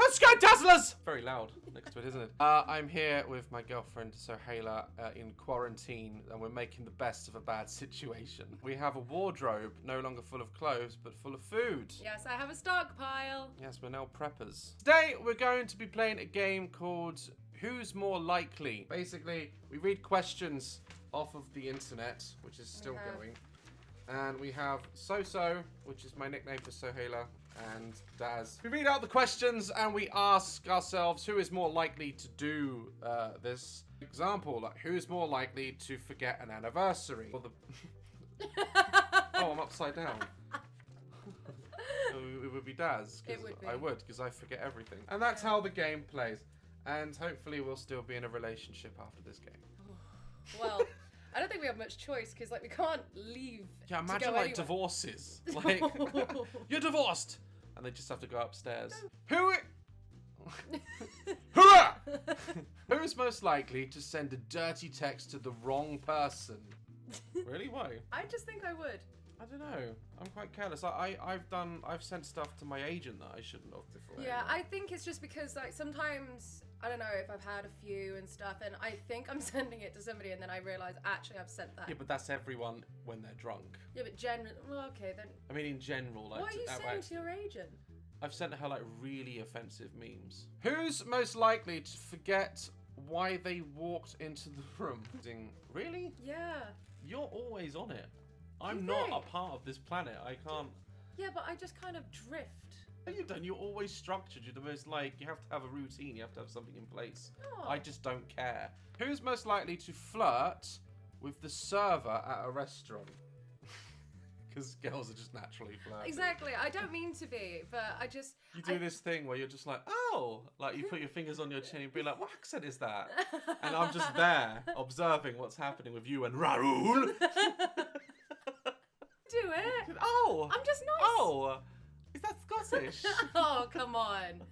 Let's go, Dazzlers! Very loud next to it, isn't it? I'm here with my girlfriend, Sohaila, in quarantine, and we're making the best of a bad situation. We have a wardrobe, no longer full of clothes, but full of food. Yes, I have a stockpile. Yes, we're now preppers. Today, we're going to be playing a game called Who's More Likely? Basically, we read questions off of the internet, which is still going. And we have So-So, which is my nickname for Sohaila, and Daz. We read out the questions and we ask ourselves who is more likely to do this. Example, like who is more likely to forget an anniversary? Or the oh, I'm upside down. It would be Daz. It would be. I would, because I forget everything. And that's how the game plays. And hopefully we'll still be in a relationship after this game. Well, I don't think we have much choice because, like, we can't leave. Yeah, imagine like divorces. Like, you're divorced, and they just have to go upstairs. Hurrah! Who is most likely to send a dirty text to the wrong person? Really? Why? I just think I would. I don't know. I'm quite careless. I've sent stuff to my agent that I shouldn't have before. Yeah, I think it's just because, like, sometimes I don't know if I've had a few and stuff, and I think I'm sending it to somebody, and then I realise actually I've sent that. Yeah, but that's everyone when they're drunk. Yeah, but generally, well, okay then. I mean, in general, like. What are you saying to your agent? I've sent her like really offensive memes. Who's most likely to forget why they walked into the room? Really? Yeah. You're always on it. I'm not a part of this planet. I can't. Yeah, but I just kind of drift. No, you don't. You're always structured. You're the most like. You have to have a routine. You have to have something in place. Oh. I just don't care. Who's most likely to flirt with the server at a restaurant? Because girls are just naturally flirty. Exactly. I don't mean to be, but I just. You do this thing where you're just like, oh, like you put your fingers on your chin and be like, what accent is that? And I'm just there observing what's happening with you and Raoul. Do it. Oh. I'm just nice. Oh. Is that Scottish? Oh, come on.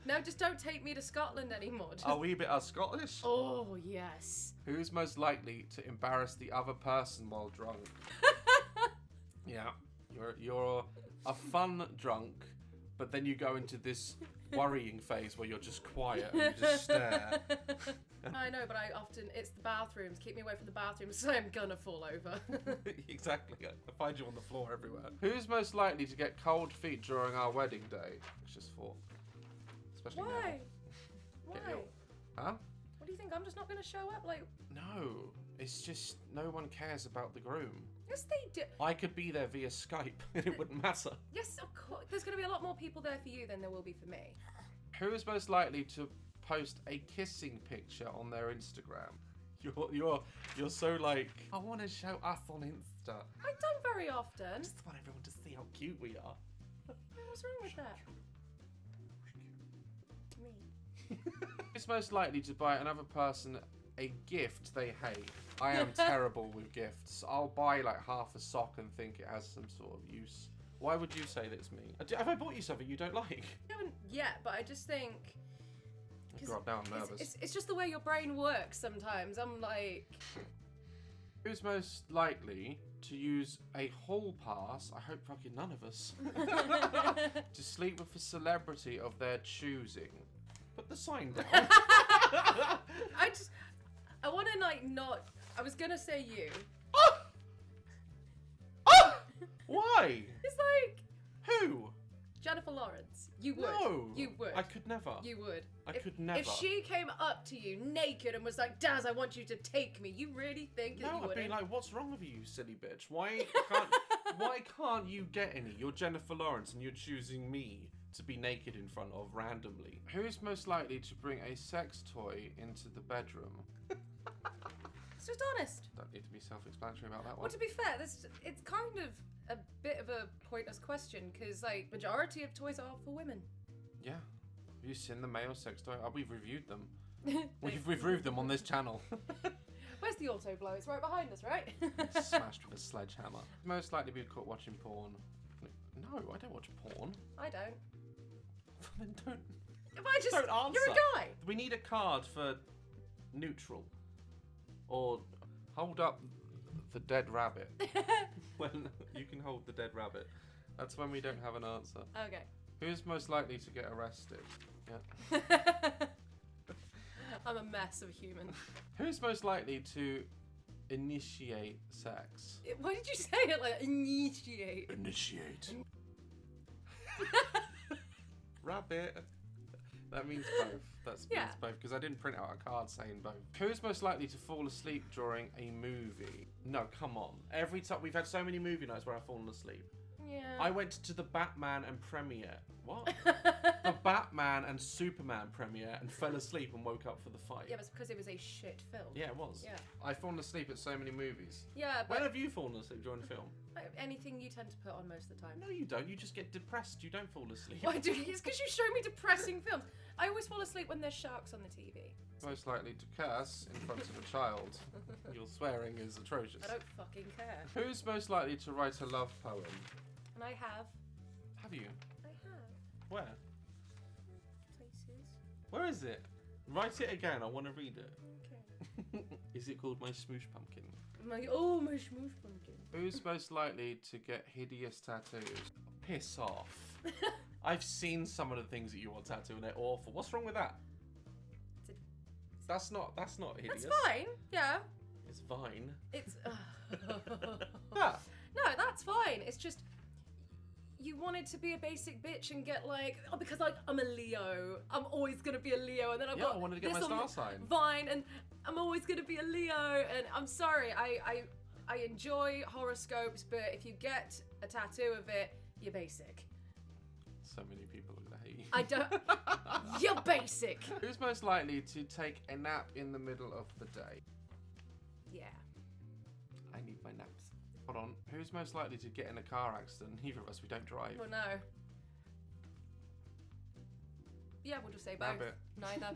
No, just don't take me to Scotland anymore. Just... Are we a bit Scottish? Oh, yes. Who's most likely to embarrass the other person while drunk? Yeah, you're a fun drunk, but then you go into this worrying phase where you're just quiet and you just stare. I know, but it's the bathrooms. Keep me away from the bathrooms, so I'm gonna fall over. Exactly. I find you on the floor everywhere. Who's most likely to get cold feet during our wedding day? It's just thought. Especially Why? now. Why? Huh? What do you think? I'm just not gonna show up? Like? No, it's just no one cares about the groom. Yes, they do. I could be there via Skype and it wouldn't matter. Yes, of course. There's gonna be a lot more people there for you than there will be for me. Who is most likely to post a kissing picture on their Instagram? You're so like, I want to show us on Insta. I don't very often. I just want everyone to see how cute we are. What's wrong with that? Me. Who's most likely to buy another person a gift they hate? I am terrible with gifts. I'll buy like half a sock and think it has some sort of use. Why would you say that it's me? Have I bought you something you don't like? I haven't yet, but I just think... God, now I'm nervous. It's just the way your brain works sometimes. I'm like... Who's most likely to use a hall pass, I hope fucking none of us, to sleep with a celebrity of their choosing? Put the sign down. I want to like not... I was gonna say you. Oh! Oh! Why? It's like... Who? Jennifer Lawrence. You would. No. You would. I could never. You would. I could never. If she came up to you naked and was like, Daz, I want you to take me, you really think that you No, I'd wouldn't? be like, what's wrong with you, you silly bitch? Why can't you get any? You're Jennifer Lawrence and you're choosing me to be naked in front of randomly. Who's most likely to bring a sex toy into the bedroom? It's just honest. Don't need to be self-explanatory about that one. Well, to be fair, it's kind of a bit of a pointless question because, like, majority of toys are for women. Yeah. Have you seen the male sex toy? Oh, we've reviewed them. We've reviewed them on this channel. Where's the auto blow? It's right behind us, right? Smashed with a sledgehammer. Most likely be caught watching porn. No, I don't watch porn. I don't. Then don't. If I just Don't answer. You're a guy. We need a card for neutral. Or hold up the dead rabbit. When you can hold the dead rabbit. That's when we don't have an answer. Okay. Who's most likely to get arrested? Yeah. I'm a mess of a human. Who's most likely to initiate sex? Why did you say it like initiate? Initiate. Rabbit. That means both. That means both, because I didn't print out a card saying both. Who's most likely to fall asleep during a movie? No, come on. Every time we've had so many movie nights where I've fallen asleep. Yeah. I went to the Batman and premiere. What? The Batman and Superman premiere and fell asleep and woke up for the fight. Yeah, but it's because it was a shit film. Yeah, it was. Yeah. I've fallen asleep at so many movies. Yeah, but When have you fallen asleep during a film? anything you tend to put on most of the time. No, you don't. You just get depressed. You don't fall asleep. Why do you? It's because you show me depressing films. I always fall asleep when there's sharks on the TV. Most likely to curse in front of a child. Your swearing is atrocious. I don't fucking care. Who's most likely to write a love poem? And I have. Have you? I have. Where? Places. Where is it? Write it again. I want to read it. Okay. Is it called My Smoosh Pumpkin? My smoosh pumpkin. Who's most likely to get hideous tattoos? Piss off. I've seen some of the things that you want tattooed and they're awful. What's wrong with that? That's not hideous. That's fine. Yeah. It's Vine. It's. Yeah. No, that's fine. It's just you wanted to be a basic bitch and get like, oh, because like I'm a Leo, I'm always gonna be a Leo, and then I've got I wanted to get my this star on sign. Vine, and I'm always gonna be a Leo, and I'm sorry, I enjoy horoscopes, but if you get a tattoo of it, you're basic. So many people are gonna hate you. I don't. You're basic. Who's most likely to take a nap in the middle of the day? Yeah. I need my naps. Hold on. Who's most likely to get in a car accident? Neither of us. We don't drive. Well, no. Yeah, we'll just say both. Rabbit. Neither.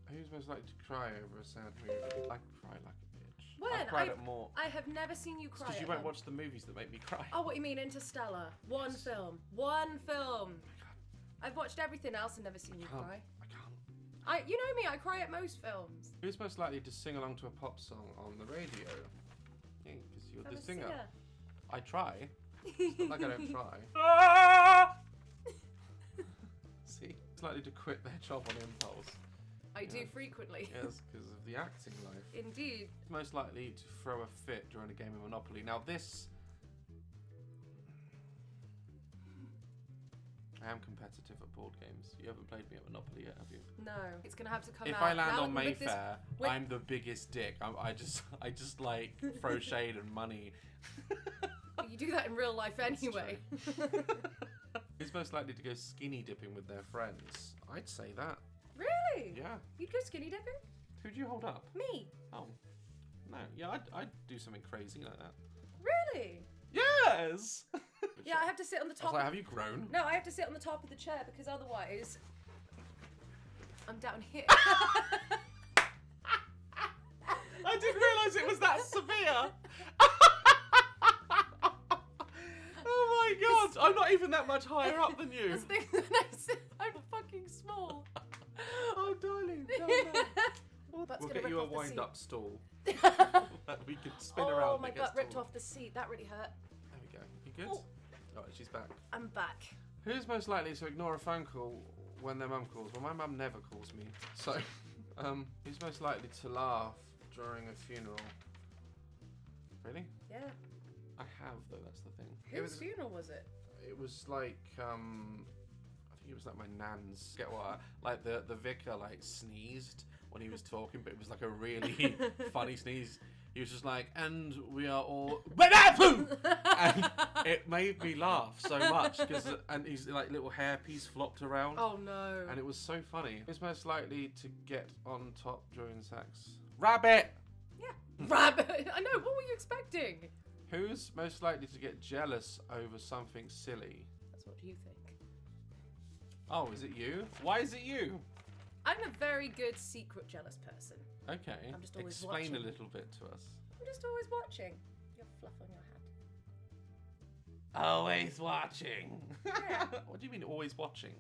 Who's most likely to cry over a sad movie? I cry like a bitch. When? I've cried at more. I have never seen you cry. Because you at won't them. watch the movies that make me cry. Oh, what you mean Interstellar? One film. One film. I've watched everything else and never seen you cry. I can't. You know me, I cry at most films. Who's most likely to sing along to a pop song on the radio? Yeah, because you're I'm the a singer. singer. I try. It's not like I don't try. See? It's likely to quit their job on impulse. I do frequently. Yes, because of the acting life. Indeed. Most likely to throw a fit during a game of Monopoly. Now this... I am competitive at board games. You haven't played me at Monopoly yet, have you? No, it's gonna have to come If out. I land now on with Mayfair, with- I'm the biggest dick. I just like throw shade and money. You do that in real life anyway. Who's most likely to go skinny dipping with their friends? I'd say that. Really? Yeah. You'd go skinny dipping? Who'd you hold up? Me? Oh. No. Yeah, I'd do something crazy like that. Really? Yes! Yeah, I have to sit on the I was top. like, have you grown? No, I have to sit on the top of the chair because otherwise, I'm down here. I didn't realise it was that severe! Oh my god! I'm not even that much higher up than you! This thing when I sit, I'm fucking small. Oh, darling, darling. That's We'll gonna get rip you a off the wind-up stool seat. that we could spin around. Oh, and my it gets butt ripped taller. off the seat. That really hurt. There we go. You good? Oh. Alright, she's back. I'm back. Who's most likely to ignore a phone call when their mum calls? Well, my mum never calls me. So, who's most likely to laugh during a funeral? Really? Yeah. I have, though, that's the thing. Whose funeral was it? It was like, I think it was like my nan's. Get what? Like the vicar like sneezed when he was talking, but it was like a really funny sneeze. He was just like, and we are all, and it made me laugh so much because, and his like little hairpiece flopped around. Oh no! And it was so funny. Who's most likely to get on top during sex? Rabbit. Yeah. Rabbit. I know. What were you expecting? Who's most likely to get jealous over something silly? That's what you think. Oh, is it you? Why is it you? I'm a very good secret jealous person. Okay. I'm just always Explain watching. a little bit to us. I'm just always watching. You have fluff on your hand. Always watching. Yeah. What do you mean always watching?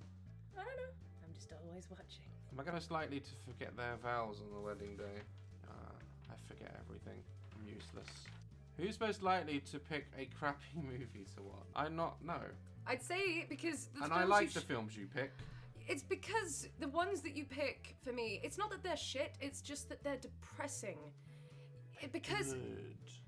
I don't know. I'm just always watching. Am I most likely to forget their vows on the wedding day? I forget everything. I'm useless. Who's most likely to pick a crappy movie to watch? I'm not. No. I'd say because the And films I like you the films you pick. It's because the ones that you pick for me, it's not that they're shit, it's just that they're depressing. Because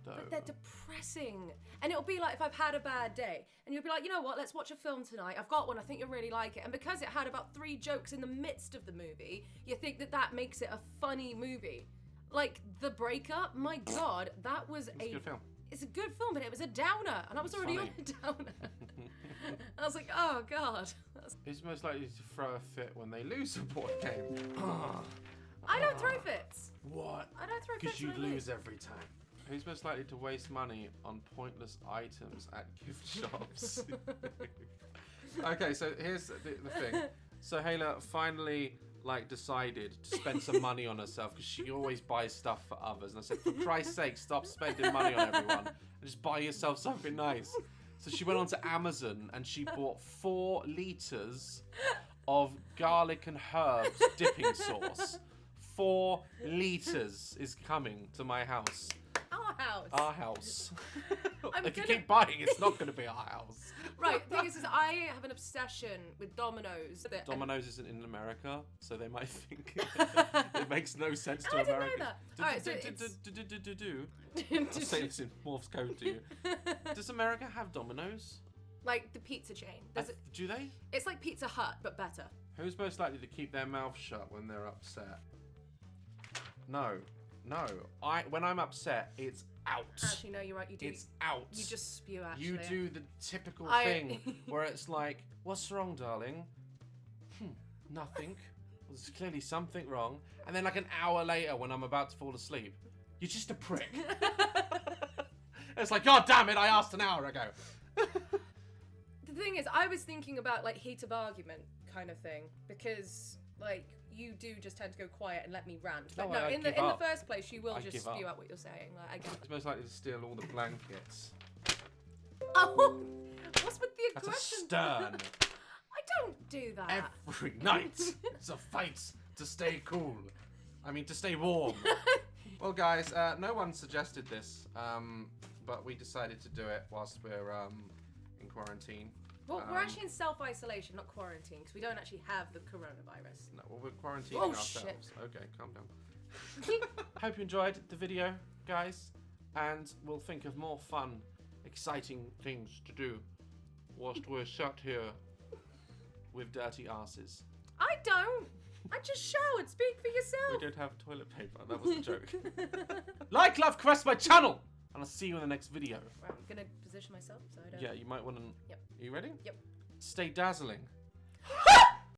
but they're depressing. And it'll be like if I've had a bad day and you'll be like, you know what, let's watch a film tonight. I've got one, I think you'll really like it. And because it had about 3 jokes in the midst of the movie, you think that that makes it a funny movie. Like The Breakup, my God, that was a good film. It's a good film, but it was a downer, and I was already on a downer. I was like, oh God. Who's most likely to throw a fit when they lose a board game? I don't throw fits. What? I don't throw fits. Because you lose every time. Who's most likely to waste money on pointless items at gift shops? Okay, so here's the thing. So Hayla finally decided to spend some money on herself because she always buys stuff for others. And I said, for Christ's sake, stop spending money on everyone and just buy yourself something nice. So she went on to Amazon and she bought 4 liters of garlic and herbs dipping sauce. 4 liters is coming to my house. Our house. Our house. If you keep buying, it's not going to be our house. Right, the thing is I have an obsession with Domino's. Domino's isn't in America, so they might think it makes no sense to I didn't Americans. know that. Alright, so I'll say this in Morse code to you. Does America have Domino's? Like the pizza chain. Do they? It's like Pizza Hut, but better. Who's most likely to keep their mouth shut when they're upset? No. When I'm upset, it's out. Actually, no, you're right. You do. It's out. You just spew. Actually, you do the typical thing where it's like, "What's wrong, darling?" Nothing. Well, there's clearly something wrong. And then like an hour later, when I'm about to fall asleep, you're just a prick. It's like, God damn it! I asked an hour ago. The thing is, I was thinking about like heat of argument kind of thing because like. You do just tend to go quiet and let me rant. But no, in the first place, you will just spew out what you're saying. Like, I get it. He's most likely to steal all the blankets. Oh, what's with the aggression? That's a stern. I don't do that. Every night, it's a fight to stay cool. I mean, to stay warm. Well, guys, no one suggested this, but we decided to do it whilst we're in quarantine. Well, we're actually in self-isolation, not quarantine, because we don't actually have the coronavirus. No, well, we're quarantining ourselves. Shit. Okay, calm down. Hope you enjoyed the video, guys, and we'll think of more fun, exciting things to do whilst we're shut here with dirty asses. I don't. I just showered. Speak for yourself. We don't have toilet paper. That was the joke. Like, love, caress my channel, and I'll see you in the next video. Right, I'm gonna position myself so I don't. Yeah, you might want to. Yep. Are you ready? Yep. Stay dazzling.